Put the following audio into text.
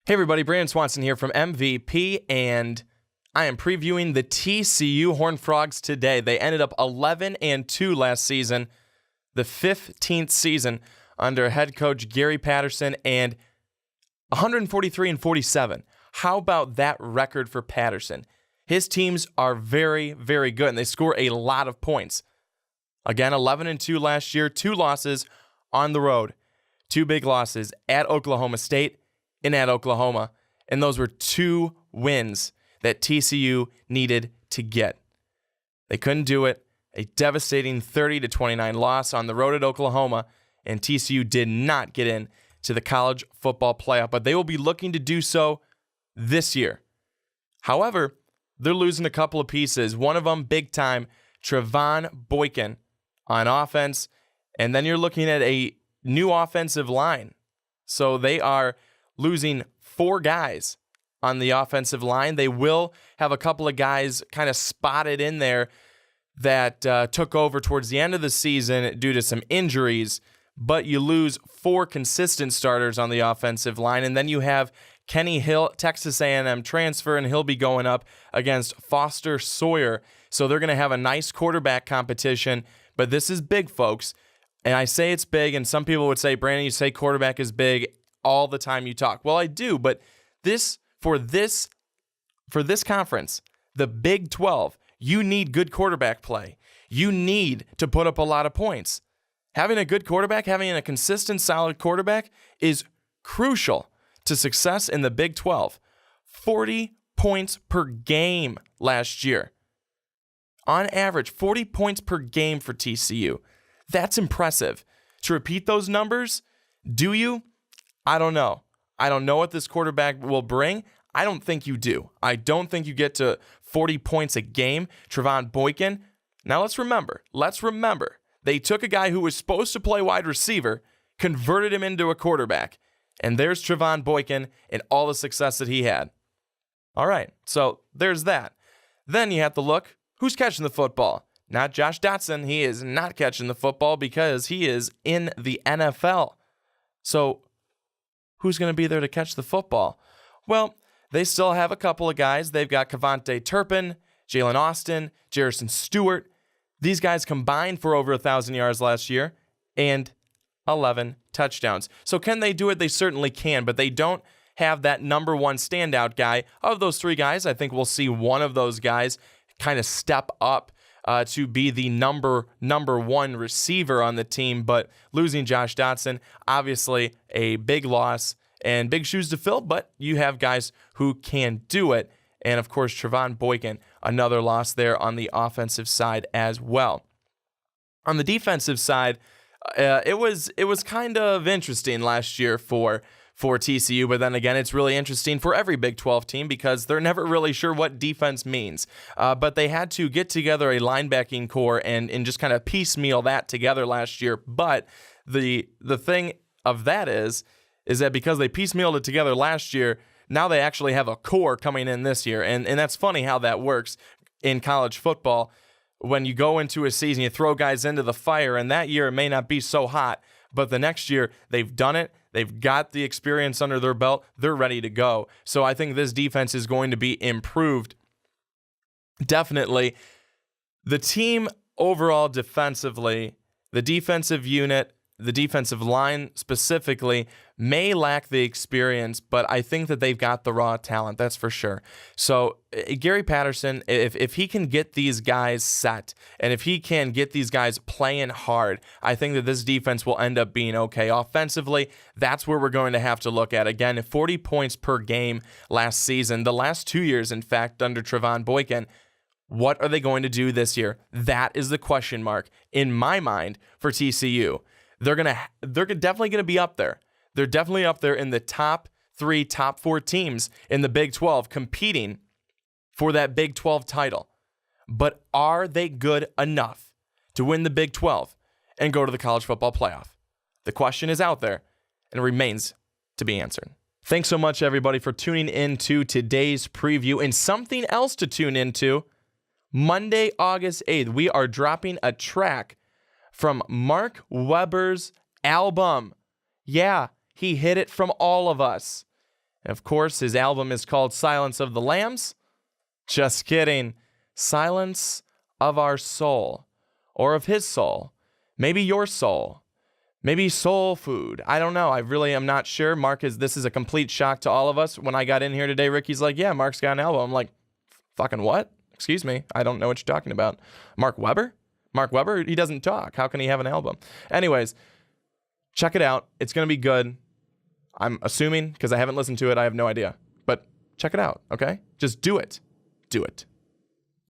Hey everybody, Brandon Swanson here from MVP, and I am previewing the TCU Horned Frogs today. They ended up 11-2 last season, the 15th season under head coach Gary Patterson, and 143-47. How about that record for Patterson? His teams are very, very good, and they score a lot of points. Again, 11-2 last year, 2 losses on the road, 2 big losses at Oklahoma State and at Oklahoma, and those were 2 wins that TCU needed to get. They couldn't do it. A devastating 30-29 loss on the road at Oklahoma, and TCU did not get in to the college football playoff, but they will be looking to do so this year. However, they're losing a couple of pieces. One of them, big time, Trevon Boykin on offense, and then you're looking at a new offensive line. So they are losing 4 guys on the offensive line. They will have a couple of guys kind of spotted in there that took over towards the end of the season due to some injuries, but you lose 4 consistent starters on the offensive line, and then you have Kenny Hill, Texas A&M transfer, and he'll be going up against Foster Sawyer. So they're going to have a nice quarterback competition, but this is big, folks. And I say it's big, and some people would say, Brandon, you say quarterback is big all the time you talk. Well, I do, but for this conference, the Big 12, you need good quarterback play. You need to put up a lot of points. Having a good quarterback, having a consistent, solid quarterback is crucial to success in the Big 12. 40 points per game last year. On average, 40 points per game for TCU. That's impressive. To repeat those numbers, do you? I don't know. I don't know what this quarterback will bring. I don't think you do. I don't think you get to 40 points a game. Trevon Boykin. Now let's remember. They took a guy who was supposed to play wide receiver, converted him into a quarterback, and there's Trevon Boykin and all the success that he had. All right, so there's that. Then you have to look, who's catching the football? Not Josh Dotson. He is not catching the football because he is in the NFL. So who's going to be there to catch the football? Well, they still have a couple of guys. They've got Kavontae Turpin, Jalen Austin, Jerison Stewart. These guys combined for over 1,000 yards last year and 11 touchdowns. So can they do it? They certainly can, but they don't have that number one standout guy. Of those 3 guys, I think we'll see one of those guys kind of step up to be the number one receiver on the team, but losing Josh Dotson, obviously a big loss and big shoes to fill, but you have guys who can do it. And of course, Trevon Boykin, another loss there on the offensive side as well. On the defensive side, it was kind of interesting last year for TCU, but then again, it's really interesting for every Big 12 team because they're never really sure what defense means. But they had to get together a linebacking core and just kind of piecemeal that together last year. But the thing of that is that because they piecemealed it together last year, now they actually have a core coming in this year. And that's funny how that works in college football. When you go into a season, you throw guys into the fire, and that year it may not be so hot, but the next year they've done it. They've got the experience under their belt. They're ready to go. So I think this defense is going to be improved. Definitely. The team overall defensively, the defensive unit, the defensive line specifically, may lack the experience, but I think that they've got the raw talent, that's for sure. So Gary Patterson, if he can get these guys set, and if he can get these guys playing hard, I think that this defense will end up being okay. Offensively, that's where we're going to have to look at. Again, 40 points per game last season. The last 2 years, in fact, under Trevon Boykin. What are they going to do this year? That is the question mark in my mind for TCU. They're definitely going to be up there. They're definitely up there in the top 3, top 4 teams in the Big 12 competing for that Big 12 title. But are they good enough to win the Big 12 and go to the college football playoff? The question is out there and remains to be answered. Thanks so much, everybody, for tuning into today's preview. And something else to tune into, Monday, August 8th, we are dropping a track from Mark Webber's album. Yeah, he hid it from all of us. And of course, his album is called Silence of the Lambs. Just kidding. Silence of Our Soul, or of his soul. Maybe your soul. Maybe soul food. I don't know. I really am not sure. This is a complete shock to all of us. When I got in here today, Ricky's like, yeah, Mark's got an album. I'm like, fucking what? Excuse me. I don't know what you're talking about. Mark Webber? Mark Webber? He doesn't talk. How can he have an album? Anyways, check it out. It's going to be good. I'm assuming, because I haven't listened to it. I have no idea. But check it out, okay? Just do it. Do it.